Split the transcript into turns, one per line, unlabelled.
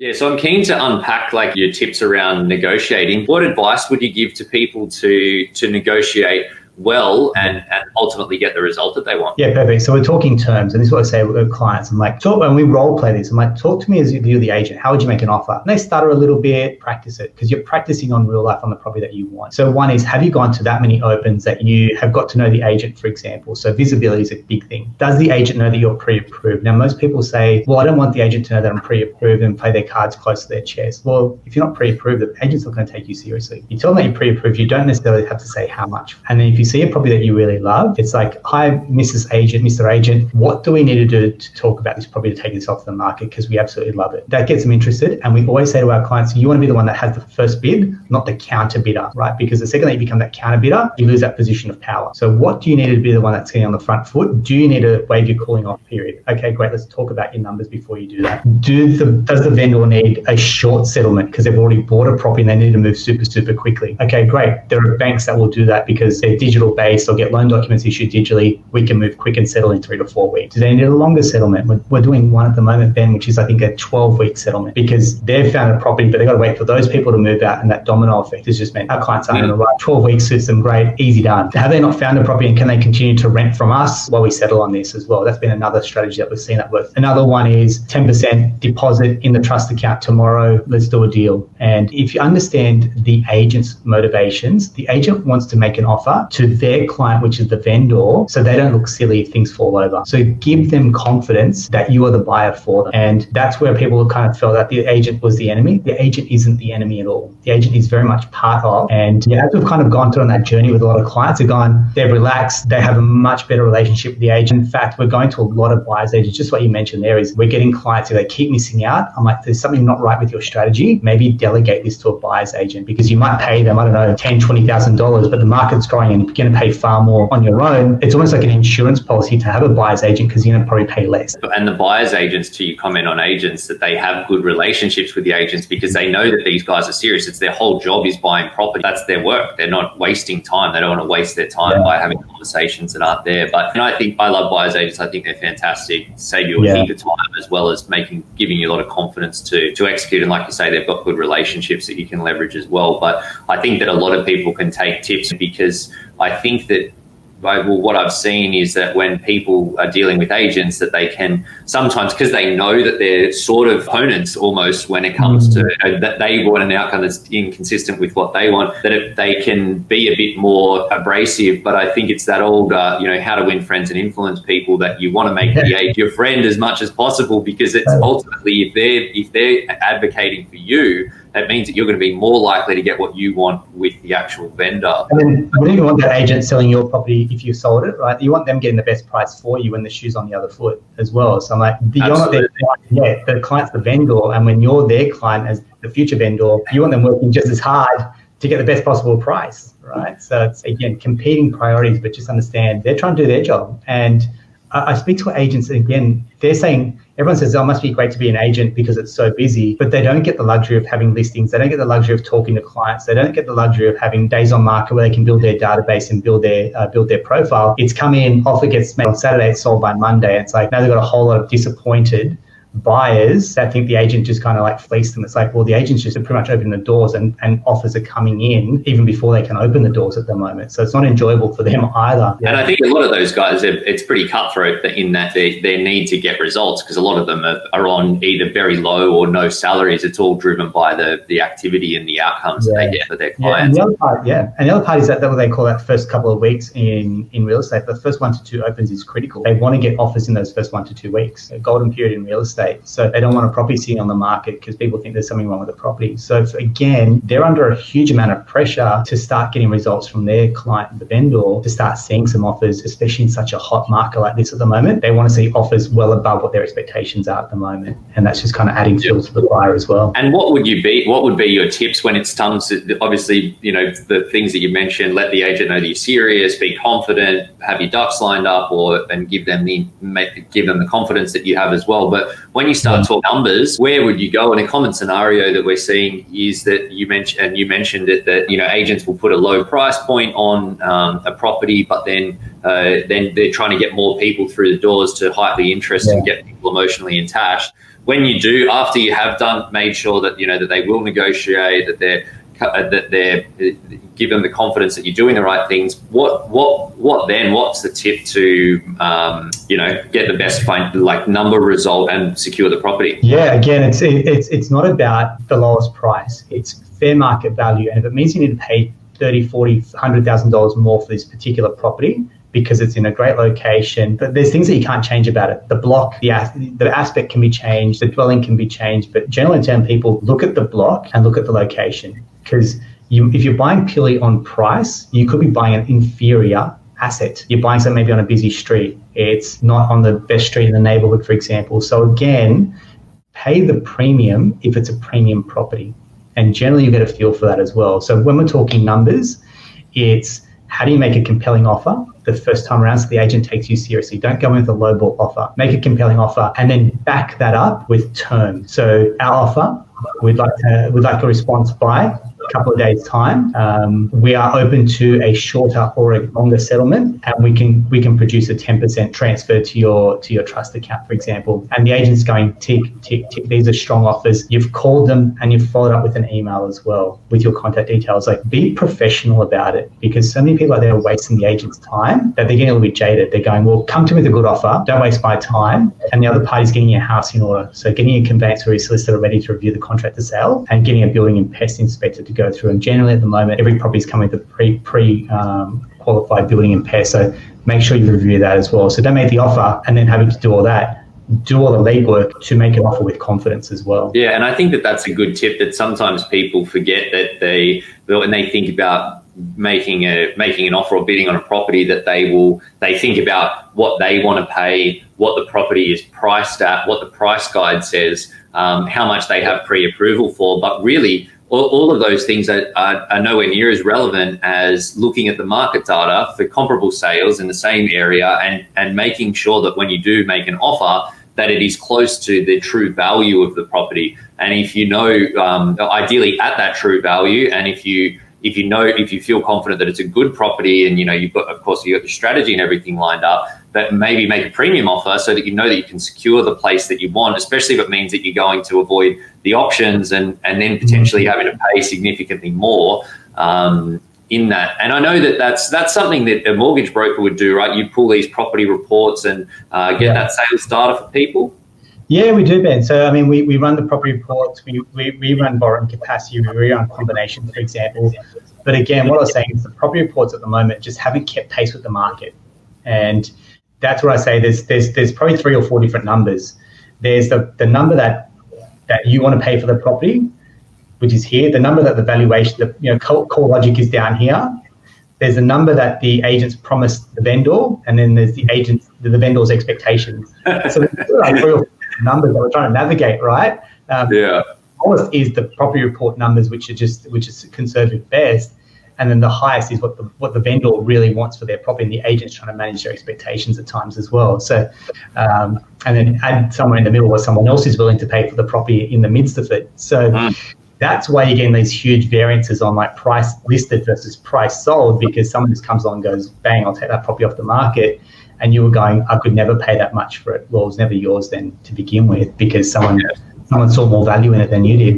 Yeah, so I'm keen to unpack like your tips around negotiating. What advice would you give to people to negotiate well and ultimately get the result that they want?
Yeah, perfect. So we're talking terms, and this is what I say with clients. I'm like, when we role play this, I'm like, talk to me as if you're the agent. How would you make an offer? And they stutter a little bit, practice it, because you're practicing on real life on the property that you want. So one is, have you gone to that many opens that you have got to know the agent, for example? So visibility is a big thing. Does the agent know that you're pre-approved? Now, most people say, well, I don't want the agent to know that I'm pre-approved and play their cards close to their chest. Well, if you're not pre-approved, the agent's not going to take you seriously. You tell them that you're pre-approved, you don't necessarily have to say how much. And then if you see a property that you really love, it's like, hi, Mrs. Agent, Mr. Agent, what do we need to do to talk about this property to take this off the market? Because we absolutely love it. That gets them interested. And we always say to our clients, you want to be the one that has the first bid, not the counter bidder, right? Because the second that you become that counter bidder, you lose that position of power. So what do you need to be the one that's getting on the front foot? Do you need to waive your cooling off period? Okay, great. Let's talk about your numbers before you do that. Does the vendor need a short settlement because they've already bought a property and they need to move super quickly? Okay, great. There are banks that will do that because they're digital based or get loan documents issued digitally. We can move quick and settle in 3 to 4 weeks. Do they need a longer settlement? We're doing one at the moment, Ben, which is I think a 12-week settlement because they've found a property, but they've got to wait for those people to move out, and that domino effect has just meant our clients aren't in the right. 12 weeks suits them great, easy done. Have they not found a property, and can they continue to rent from us while we settle on this as well? That's been another strategy that we've seen that work. Another one is 10% deposit in the trust account tomorrow. Let's do a deal. And if you understand the agent's motivations, the agent wants to make an offer to their client, which is the vendor, so they don't look silly if things fall over. So give them confidence that you are the buyer for them. And that's where people kind of felt that the agent was the enemy. The agent isn't the enemy at all. The agent is very much part of. And as we've kind of gone through on that journey with a lot of clients, they've relaxed, they have a much better relationship with the agent. In fact, we're going to a lot of buyers agents. Just what you mentioned there is we're getting clients who they keep missing out. I'm like, there's something not right with your strategy. Maybe delegate this to a buyer's agent because you might pay them, I don't know, $10,000, $20,000, but the market's growing and you're going to pay far more on your own. It's almost like an insurance policy to have a buyer's agent because you're going to probably pay less.
And the buyer's agents, to your comment on agents, that they have good relationships with the agents because they know that these guys are serious. It's their whole job is buying property. That's their work. They're not wasting time. They don't want to waste their time by having conversations that aren't there. But I love buyer's agents. I think they're fantastic. Save you a heap of time as well as giving you a lot of confidence to execute. And like you say, they've got good relationships that you can leverage as well. But I think that a lot of people can take tips because I think that what I've seen is that when people are dealing with agents, that they can sometimes, because they know that they're sort of opponents almost when it comes to that they want an outcome that's inconsistent with what they want, that they can be a bit more abrasive. But I think it's that old, how to win friends and influence people, that you want to make the agent your friend as much as possible because it's ultimately if they're advocating for you, that means that you're going to be more likely to get what you want with the actual vendor.
And then you don't even want that agent selling your property if you sold it, right? You want them getting the best price for you when the shoe's on the other foot as well. So I'm like, you're not their client yet. The client's the vendor. And when you're their client as the future vendor, you want them working just as hard to get the best possible price, right? So it's, again, competing priorities, but just understand they're trying to do their job. And I speak to agents, and again, they're saying, everyone says, oh, it must be great to be an agent because it's so busy, but they don't get the luxury of having listings. They don't get the luxury of talking to clients. They don't get the luxury of having days on market where they can build their database and build their profile. It's come in, offer gets made on Saturday, it's sold by Monday. It's like, now they've got a whole lot of disappointed buyers that think the agent just kind of like fleeced them. It's like, well, the agent's just pretty much opening the doors and offers are coming in even before they can open the doors at the moment. So it's not enjoyable for them either.
And I think a lot of those guys, it's pretty cutthroat in that they need to get results because a lot of them are on either very low or no salaries. It's all driven by the activity and the outcomes that they get for their clients.
And the other part is that what they call that first couple of weeks in real estate. The first 1 to 2 opens is critical. They want to get offers in those first 1 to 2 weeks, a golden period in real estate. So they don't want a property sitting on the market because people think there's something wrong with the property. So again, they're under a huge amount of pressure to start getting results from their client, the vendor, to start seeing some offers, especially in such a hot market like this at the moment. They want to see offers well above what their expectations are at the moment. And that's just kind of adding fuel to the fire as well.
And what would be your tips when it's time to, obviously, the things that you mentioned, let the agent know that you're serious, be confident, have your ducks lined up, and give them the confidence that you have as well. But when you start talking numbers, where would you go? And a common scenario that we're seeing is that you mentioned it, that agents will put a low price point on a property, but then they're trying to get more people through the doors to heighten the interest and get people emotionally attached. when you do, after you have made sure that, that they will negotiate, that they're give them the confidence that you're doing the right things. What then? What's the tip to get the best number result and secure the property?
Yeah, again, it's not about the lowest price. It's fair market value, and if it means you need to pay $30,000, $40,000, $100,000 more for this particular property because it's in a great location, but there's things that you can't change about it. The block, the aspect can be changed, the dwelling can be changed, but generally in terms, people look at the block and look at the location, because if you're buying purely on price, you could be buying an inferior asset. You're buying something maybe on a busy street. It's not on the best street in the neighborhood, for example. So again, pay the premium if it's a premium property. And generally you get a feel for that as well. So when we're talking numbers, it's how do you make a compelling offer the first time around so the agent takes you seriously? Don't go in with a lowball offer. Make a compelling offer and then back that up with term. So our offer, we'd like a response by a couple of days' time. We are open to a shorter or a longer settlement, and we can produce a 10% transfer to your trust account, for example. And the agent's going tick, tick, tick. These are strong offers. You've called them and you've followed up with an email as well with your contact details. Like, be professional about it, because so many people out there are wasting the agent's time that they're getting a little bit jaded. They're going, well, come to me with a good offer. Don't waste my time. And the other party's getting your house in order. So getting a conveyancer or a solicitor ready to review the contract to sale, and getting a building and pest inspector to go through. And generally at the moment, every property is coming with a qualified building and pest. So make sure you review that as well. So don't make the offer and then having to do all that. Do all the legwork to make an offer with confidence as well.
Yeah, and I think that that's a good tip that sometimes people forget, that when they think about making an offer or bidding on a property, that they think about what they want to pay, what the property is priced at, what the price guide says, how much they have pre-approval for. But really, all of those things are nowhere near as relevant as looking at the market data for comparable sales in the same area and making sure that when you do make an offer, that it is close to the true value of the property. And if you know, ideally at that true value, and if you feel confident that it's a good property, and you've got your strategy and everything lined up, that maybe make a premium offer so that you know that you can secure the place that you want, especially if it means that you're going to avoid the options and then potentially having to pay significantly more in that. And I know that that's something that a mortgage broker would do, right? You pull these property reports and get that sales data for people.
Yeah, we do, Ben. So, I mean, we run the property reports, we run borrowing capacity, we run combinations, for example. But again, what I was saying is the property reports at the moment just haven't kept pace with the market. And that's what I say, there's probably 3 or 4 different numbers. There's the number that you want to pay for the property, which is here, the number that the valuation, core logic is down here. There's a number that the agents promised the vendor, and then there's the vendor's expectations. So there's like 3 or 4 numbers that we're trying to navigate, right? Lowest is the property report numbers, which is conservative best, and then the highest is what the vendor really wants for their property, and the agent's trying to manage their expectations at times as well. So, and then add somewhere in the middle where someone else is willing to pay for the property in the midst of it. So that's why you're getting these huge variances on like price listed versus price sold, because someone just comes on and goes, bang, I'll take that property off the market. And you were going, I could never pay that much for it. Well, it was never yours then to begin with, because someone saw more value in it than you did.